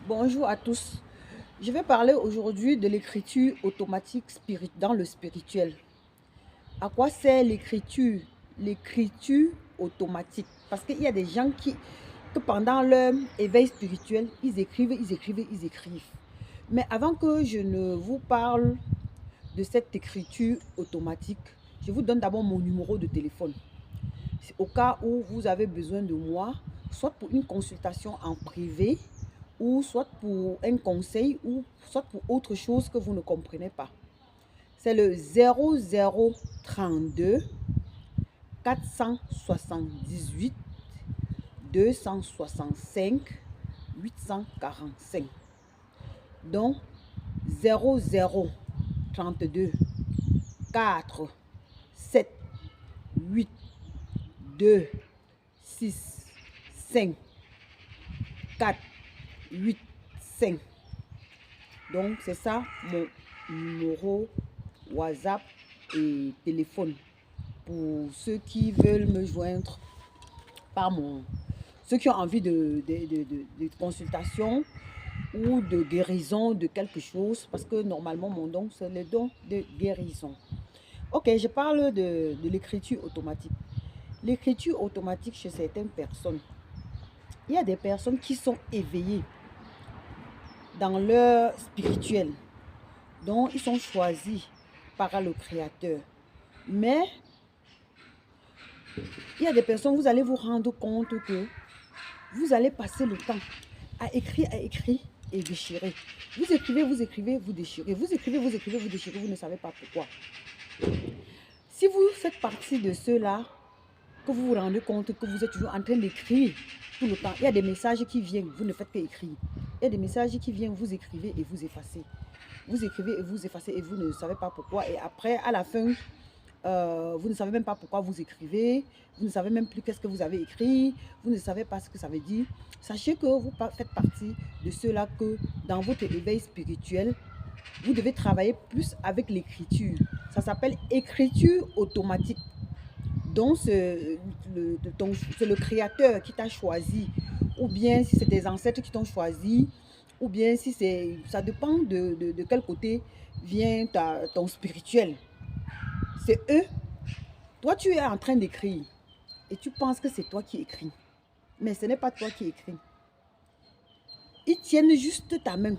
Bonjour à tous. Je vais parler aujourd'hui de l'écriture automatique dans le spirituel. À quoi sert l'écriture? L'écriture automatique. Parce qu'il y a des gens que pendant leur éveil spirituel, ils écrivent, ils écrivent, ils écrivent. Mais avant que je ne vous parle de cette écriture automatique, je vous donne d'abord mon numéro de téléphone. Au cas où vous avez besoin de moi, soit pour une consultation en privé, ou soit pour un conseil, ou soit pour autre chose que vous ne comprenez pas. C'est le 0032 478 265 845. Donc 0032 4 7 8 2 6 5 4 8 5. Donc c'est ça mon numéro WhatsApp et téléphone pour ceux qui veulent me joindre par ceux qui ont envie de consultation ou de guérison de quelque chose, parce que normalement mon don c'est le don de guérison. Ok, je parle de l'écriture automatique. L'écriture automatique chez certaines personnes, il y a des personnes qui sont éveillées dans leur spirituel, dont ils sont choisis par le Créateur. Mais il y a des personnes, vous allez vous rendre compte que vous allez passer le temps à écrire et déchirer. Vous écrivez, vous écrivez, vous déchirez. Vous écrivez, vous écrivez, vous déchirez, vous ne savez pas pourquoi. Si vous faites partie de ceux-là, que vous vous rendez compte que vous êtes toujours en train d'écrire tout le temps, il y a des messages qui viennent, vous ne faites qu'écrire. Il y a des messages qui viennent, vous écrivez et vous effacez. Vous écrivez et vous effacez et vous ne savez pas pourquoi. Et après, à la fin, vous ne savez même pas pourquoi vous écrivez. Vous ne savez même plus qu'est-ce que vous avez écrit. Vous ne savez pas ce que ça veut dire. Sachez que vous faites partie de ceux-là que dans votre éveil spirituel, vous devez travailler plus avec l'écriture. Ça s'appelle écriture automatique. Donc, c'est le créateur qui t'a choisi. Ou bien si c'est tes ancêtres qui t'ont choisi. Ou bien si c'est... Ça dépend de quel côté vient ton spirituel. C'est eux. Toi, tu es en train d'écrire. Et tu penses que c'est toi qui écris. Mais ce n'est pas toi qui écris. Ils tiennent juste ta main.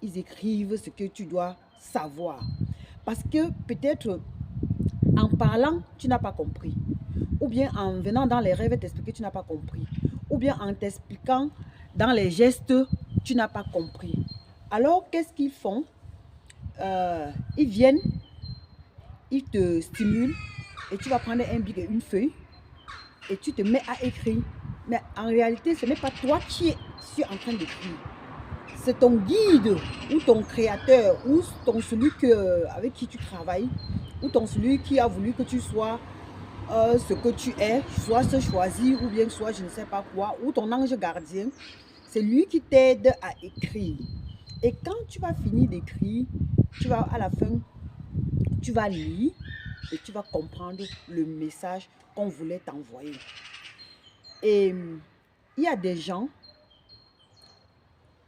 Ils écrivent ce que tu dois savoir. Parce que peut-être en parlant, tu n'as pas compris. Ou bien en venant dans les rêves t'expliquer, tu n'as pas compris. Ou bien en t'expliquant dans les gestes, tu n'as pas compris. Alors, qu'est-ce qu'ils font? Ils viennent, ils te stimulent et tu vas prendre un bic et une feuille et tu te mets à écrire. Mais en réalité, ce n'est pas toi qui es en train d'écrire. C'est ton guide ou ton créateur ou celui avec qui tu travailles ou celui qui a voulu que tu sois ce que tu es, soit se choisir ou bien soit je ne sais pas quoi, ou ton ange gardien. C'est lui qui t'aide à écrire. Et quand tu vas finir d'écrire, tu vas à la fin, tu vas lire et tu vas comprendre le message qu'on voulait t'envoyer. Et il y a des gens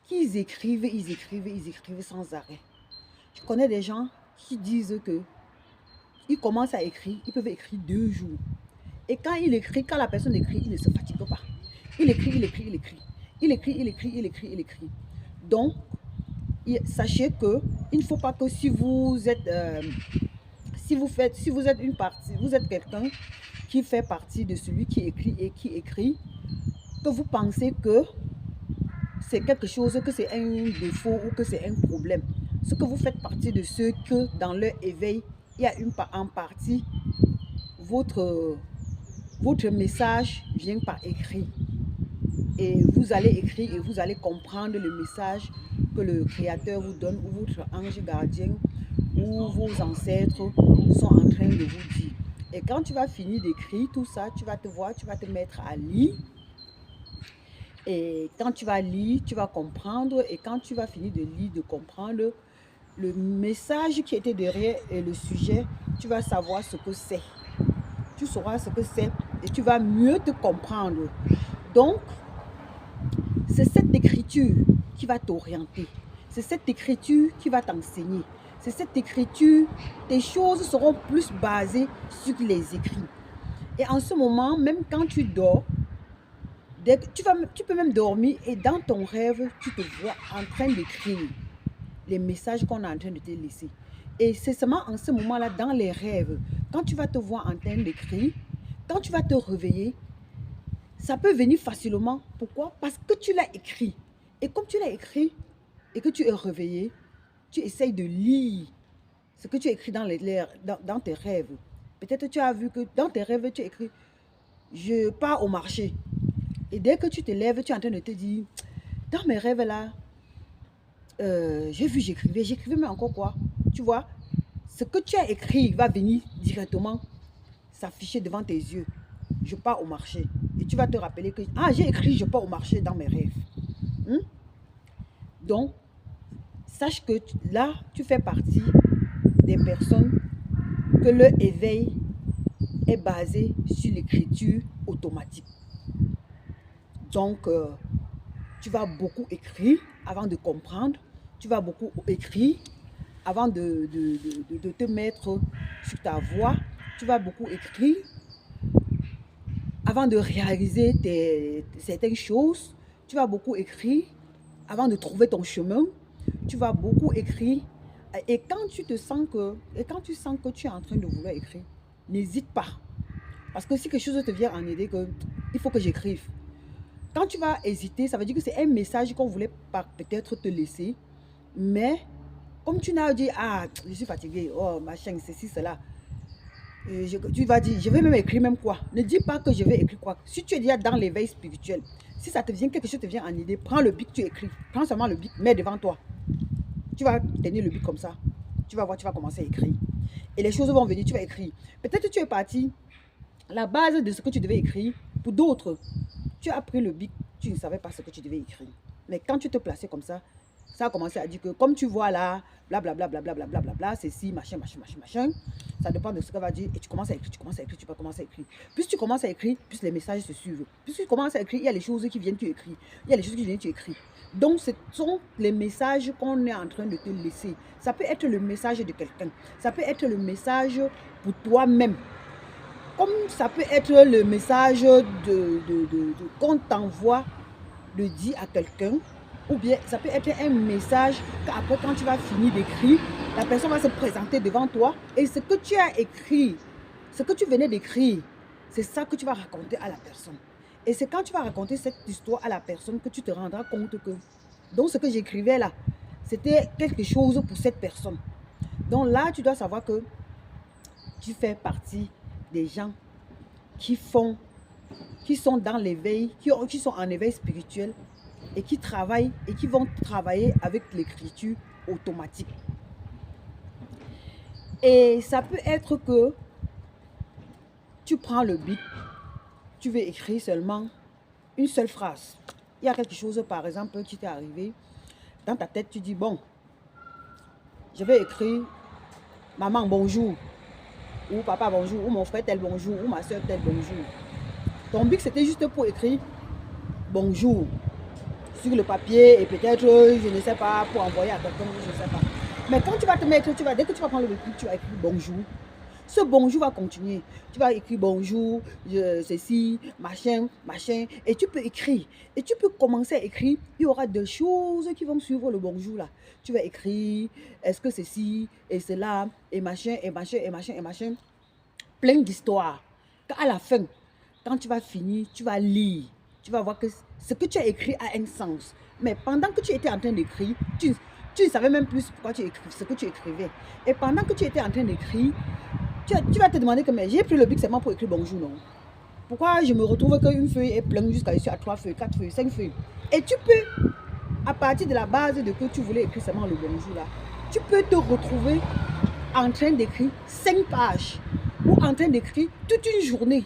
qui écrivent, ils écrivent, ils écrivent sans arrêt. Je connais des gens qui disent que ils commencent à écrire, ils peuvent écrire 2 jours. Et quand il écrit, quand la personne écrit, il ne se fatigue pas. Il écrit, il écrit, il écrit. Il écrit, il écrit, il écrit, il écrit. Donc, sachez que il ne faut pas que si vous êtes une partie, vous êtes quelqu'un qui fait partie de celui qui écrit et qui écrit, que vous pensez que c'est quelque chose, que c'est un défaut ou que c'est un problème. Ce que vous faites partie de ceux que dans leur éveil, il y a en partie votre message vient par écrit. Et vous allez écrire et vous allez comprendre le message que le Créateur vous donne ou votre ange gardien ou vos ancêtres sont en train de vous dire. Et quand tu vas finir d'écrire tout ça, tu vas te voir, tu vas te mettre à lire. Et quand tu vas lire, tu vas comprendre. Et quand tu vas finir de lire, de comprendre le message qui était derrière et le sujet, tu vas savoir ce que c'est. Tu sauras ce que c'est et tu vas mieux te comprendre. Donc, c'est cette écriture qui va t'orienter. C'est cette écriture qui va t'enseigner. C'est cette écriture, tes choses seront plus basées sur les écrits. Et en ce moment, même quand tu dors, tu peux même dormir et dans ton rêve, tu te vois en train d'écrire les messages qu'on est en train de te laisser. Et c'est seulement en ce moment-là, dans les rêves, quand tu vas te voir en train d'écrire, quand tu vas te réveiller, ça peut venir facilement. Pourquoi? Parce que tu l'as écrit. Et comme tu l'as écrit et que tu es réveillé, tu essayes de lire ce que tu as écrit dans tes rêves. Peut-être tu as vu que dans tes rêves, tu as écrit « Je pars au marché ». Et dès que tu te lèves, tu es en train de te dire « Dans mes rêves là, j'ai vu, j'écrivais, mais encore quoi ?» Tu vois, ce que tu as écrit va venir directement s'afficher devant tes yeux. Je pars au marché. Et tu vas te rappeler que j'ai écrit je pars au marché dans mes rêves. Donc, sache que là, tu fais partie des personnes que leur éveil est basé sur l'écriture automatique. Donc, tu vas beaucoup écrire avant de comprendre. Tu vas beaucoup écrire avant de te mettre sur ta voie. Tu vas beaucoup écrire avant de réaliser certaines choses. Tu vas beaucoup écrire avant de trouver ton chemin. Tu vas beaucoup écrire. Et quand tu sens que tu es en train de vouloir écrire, n'hésite pas. Parce que si quelque chose te vient en idée, il faut que j'écrive. Quand tu vas hésiter, ça veut dire que c'est un message qu'on voulait peut-être te laisser. Mais comme tu n'as dit, je suis fatigué, oh machin, ceci, cela. Tu vas dire, je vais même écrire même quoi. Ne dis pas que je vais écrire quoi. Si tu es déjà dans l'éveil spirituel, si ça te vient, quelque chose te vient en idée, prends le bic, tu écris. Prends seulement le bic, mets devant toi. Tu vas tenir le bic comme ça. Tu vas voir, tu vas commencer à écrire. Et les choses vont venir, tu vas écrire. Peut-être que tu es parti, la base de ce que tu devais écrire, pour d'autres, tu as pris le bic, tu ne savais pas ce que tu devais écrire. Mais quand tu te plaçais comme ça a commencé à dire que comme tu vois là, blablabla, blablabla, blablabla, ceci, machin, machin, machin, machin, ça dépend de ce qu'elle va dire. Et tu commences à écrire, tu vas commencer à écrire. Plus tu commences à écrire, plus les messages se suivent. Plus tu commences à écrire, il y a les choses qui viennent, tu écris. Il y a les choses qui viennent, tu écris. Donc, ce sont les messages qu'on est en train de te laisser. Ça peut être le message de quelqu'un. Ça peut être le message pour toi-même. Comme ça peut être le message qu'on t'envoie de dire à quelqu'un, ou bien ça peut être un message qu'après quand tu vas finir d'écrire, la personne va se présenter devant toi et ce que tu as écrit, ce que tu venais d'écrire, c'est ça que tu vas raconter à la personne. Et c'est quand tu vas raconter cette histoire à la personne que tu te rendras compte que, donc ce que j'écrivais là, c'était quelque chose pour cette personne. Donc là, tu dois savoir que tu fais partie des gens qui sont dans l'éveil, qui sont en éveil spirituel et qui travaillent et qui vont travailler avec l'écriture automatique. Et ça peut être que tu prends le bic, tu veux écrire seulement une seule phrase. Il y a quelque chose, par exemple, qui t'est arrivé. Dans ta tête, tu dis, bon, je vais écrire maman bonjour, ou papa bonjour, ou mon frère tel bonjour, ou ma soeur tel bonjour. Ton bic, c'était juste pour écrire bonjour sur le papier et peut-être, je ne sais pas, pour envoyer à quelqu'un, je ne sais pas. Mais quand tu vas te mettre, dès que tu vas prendre le bic, tu vas écrire bonjour. Ce bonjour va continuer. Tu vas écrire bonjour, ceci, machin, machin. Et tu peux écrire. Et tu peux commencer à écrire. Il y aura des choses qui vont suivre le bonjour là. Tu vas écrire, est-ce que ceci, et cela, et machin, et machin, et machin, et machin. Plein d'histoires. À la fin, quand tu vas finir, tu vas lire. Tu vas voir que ce que tu as écrit a un sens. Mais pendant que tu étais en train d'écrire, tu ne savais même plus pourquoi tu écrivais, ce que tu écrivais. Et pendant que tu étais en train d'écrire, tu vas te demander que j'ai pris le bic seulement pour écrire bonjour, non? Pourquoi je me retrouve qu'une feuille est pleine jusqu'à ici à 3 feuilles, 4 feuilles, 5 feuilles? Et tu peux, à partir de la base de que tu voulais écrire seulement le bonjour là, tu peux te retrouver en train d'écrire 5 pages, ou en train d'écrire toute une journée,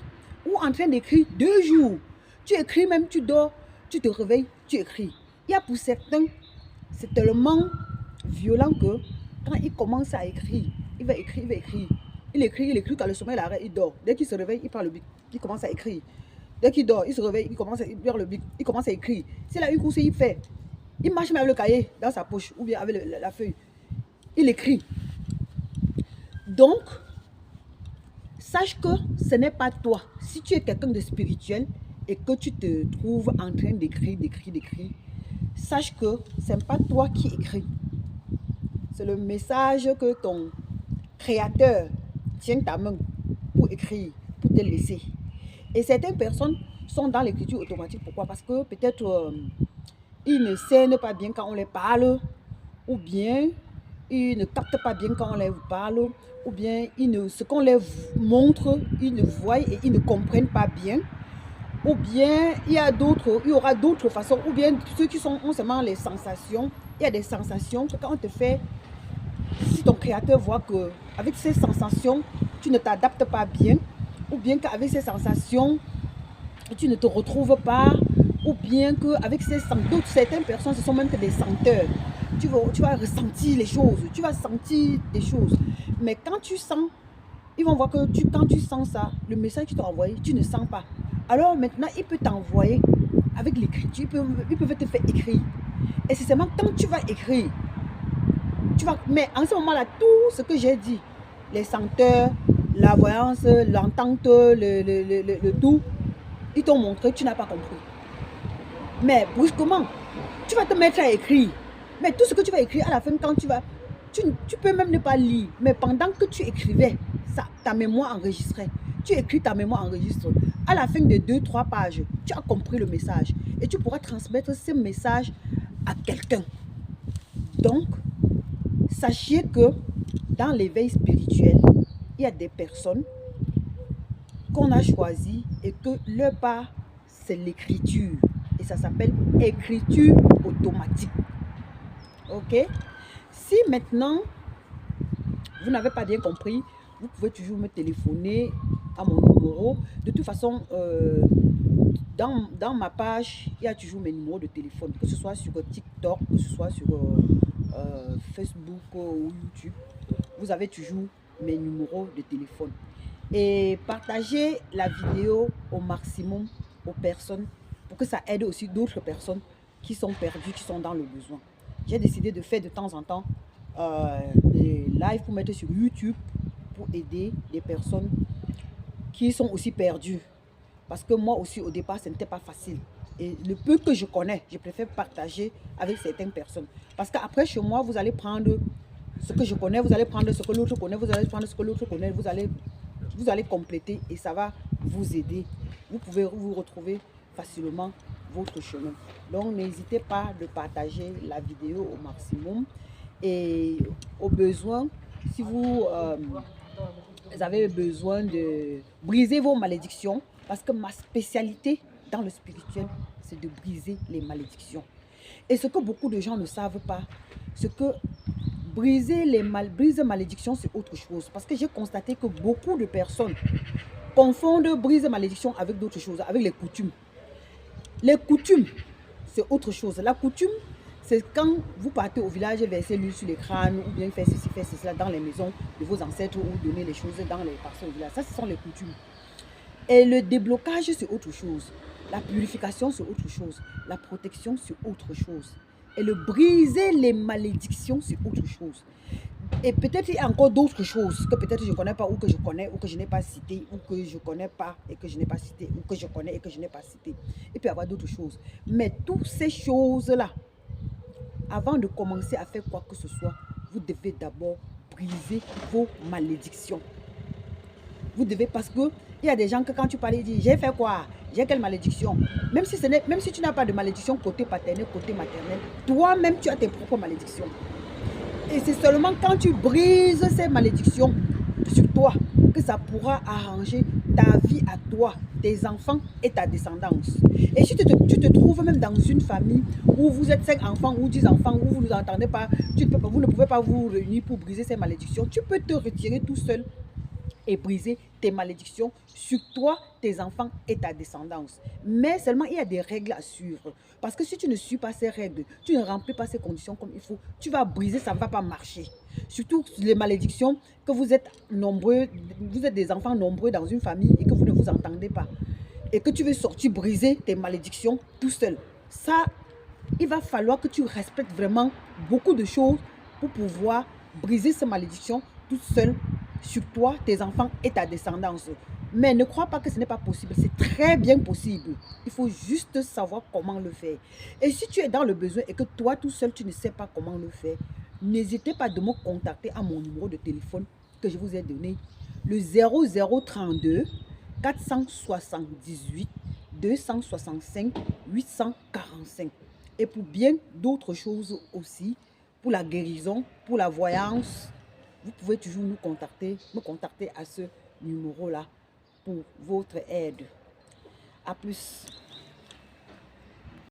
ou en train d'écrire 2 jours. Tu écris même, tu dors, tu te réveilles, tu écris. Il y a pour certains, c'est tellement violent que quand il commence à écrire, il va écrire, il va écrire. Il écrit, quand le sommeil l'arrête, il dort. Dès qu'il se réveille, il prend le bic, il commence à écrire. Dès qu'il dort, il se réveille, il commence à lire le bic, il commence à écrire. S'il a une course, il fait. Il marche même avec le cahier dans sa poche ou bien avec la feuille. Il écrit. Donc, sache que ce n'est pas toi. Si tu es quelqu'un de spirituel et que tu te trouves en train d'écrire, sache que ce n'est pas toi qui écris. C'est le message que ton créateur tient ta main pour écrire, pour te laisser. Et certaines personnes sont dans l'écriture automatique. Pourquoi? Parce que peut-être ils ne scènent pas bien quand on les parle, ou bien ils ne captent pas bien quand on les parle, ou bien ce qu'on les montre, ils ne voient et ils ne comprennent pas bien. Ou bien il y aura d'autres façons, ou bien ceux qui ont seulement les sensations. Il y a des sensations que quand on te fait, si ton créateur voit que avec ces sensations, tu ne t'adaptes pas bien, ou bien qu'avec ces sensations, tu ne te retrouves pas, ou bien qu'avec ces sensations, certaines personnes, ce sont même que des senteurs. Tu vas ressentir les choses, tu vas sentir des choses. Mais quand tu sens, ils vont voir que quand tu sens ça, le message que tu t'as envoyé, tu ne sens pas. Alors maintenant, il peut t'envoyer avec l'écriture, ils peuvent te faire écrire. Et c'est seulement quand tu vas écrire, mais en ce moment-là, tout ce que j'ai dit, les senteurs, la voyance, l'entente, le tout, ils t'ont montré, tu n'as pas compris. Mais brusquement, tu vas te mettre à écrire. Mais tout ce que tu vas écrire, à la fin, quand tu peux même ne pas lire. Mais pendant que tu écrivais, ta mémoire enregistrait. Tu écris, ta mémoire enregistre. À la fin de 2-3 pages, tu as compris le message. Et tu pourras transmettre ce message à quelqu'un. Donc, sachez que dans l'éveil spirituel, il y a des personnes qu'on a choisies et que leur part, c'est l'écriture. Et ça s'appelle écriture automatique. Ok? Si maintenant, vous n'avez pas bien compris, vous pouvez toujours me téléphoner à mon numéro. De toute façon, dans ma page, il y a toujours mes numéros de téléphone, que ce soit sur TikTok, que ce soit sur Facebook ou YouTube. Vous avez toujours mes numéros de téléphone. Et partagez la vidéo au maximum aux personnes pour que ça aide aussi d'autres personnes qui sont perdues, qui sont dans le besoin. J'ai décidé de faire de temps en temps des lives pour mettre sur YouTube pour aider des personnes qui sont aussi perdues. Parce que moi aussi, au départ, ce n'était pas facile. Et le peu que je connais, je préfère partager avec certaines personnes. Parce qu'après, chez moi, vous allez prendre ce que je connais, vous allez prendre ce que l'autre connaît, vous allez prendre ce que l'autre connaît, vous allez compléter et ça va vous aider. Vous pouvez vous retrouver facilement votre chemin. Donc, n'hésitez pas de partager la vidéo au maximum. Et au besoin, si vous avez besoin de briser vos malédictions, parce que ma spécialité dans le spirituel, c'est de briser les malédictions. Et ce que beaucoup de gens ne savent pas, c'est que briser malédictions, c'est autre chose. Parce que j'ai constaté que beaucoup de personnes confondent briser malédiction avec d'autres choses, avec les coutumes. Les coutumes, c'est autre chose. La coutume, c'est quand vous partez au village verser l'huile sur les crânes ou bien faire ceci, faire cela dans les maisons de vos ancêtres ou donner les choses dans les parcelles au village. Ça, ce sont les coutumes. Et le déblocage, c'est autre chose. La purification, c'est autre chose. La protection, c'est autre chose. Et le briser les malédictions, c'est autre chose. Et peut-être il y a encore d'autres choses que peut-être je ne connais pas ou que je connais ou que je n'ai pas cité ou que je ne connais pas et que je n'ai pas cité ou que je connais et que je n'ai pas cité. Il peut y avoir d'autres choses. Mais toutes ces choses-là, avant de commencer à faire quoi que ce soit, vous devez d'abord briser vos malédictions. Vous devez, parce que il y a des gens que quand tu parles, ils disent, j'ai fait quoi? J'ai quelle malédiction? Même si tu n'as pas de malédiction côté paternel, côté maternel, toi-même tu as tes propres malédictions. Et c'est seulement quand tu brises ces malédictions sur toi que ça pourra arranger ta vie à toi, tes enfants et ta descendance. Et si tu te trouves même dans une famille où vous êtes 5 enfants ou 10 enfants, où vous ne vous entendez pas, vous ne pouvez pas vous réunir pour briser ces malédictions, tu peux te retirer tout seul et briser tes malédictions sur toi, tes enfants et ta descendance. Mais seulement, il y a des règles à suivre. Parce que si tu ne suis pas ces règles, tu ne remplis pas ces conditions comme il faut, tu vas briser, ça ne va pas marcher. Surtout les malédictions, que vous êtes nombreux, vous êtes des enfants nombreux dans une famille et que vous ne vous entendez pas. Et que tu veux sortir briser tes malédictions tout seul. Ça, il va falloir que tu respectes vraiment beaucoup de choses pour pouvoir briser ces malédictions toute seule sur toi, tes enfants et ta descendance. Mais ne crois pas que ce n'est pas possible. C'est très bien possible. Il faut juste savoir comment le faire. Et si tu es dans le besoin et que toi tout seul, tu ne sais pas comment le faire, n'hésitez pas de me contacter à mon numéro de téléphone que je vous ai donné. Le 0032 478 265 845. Et pour bien d'autres choses aussi, pour la guérison, pour la voyance, vous pouvez toujours me contacter à ce numéro-là pour votre aide. À plus.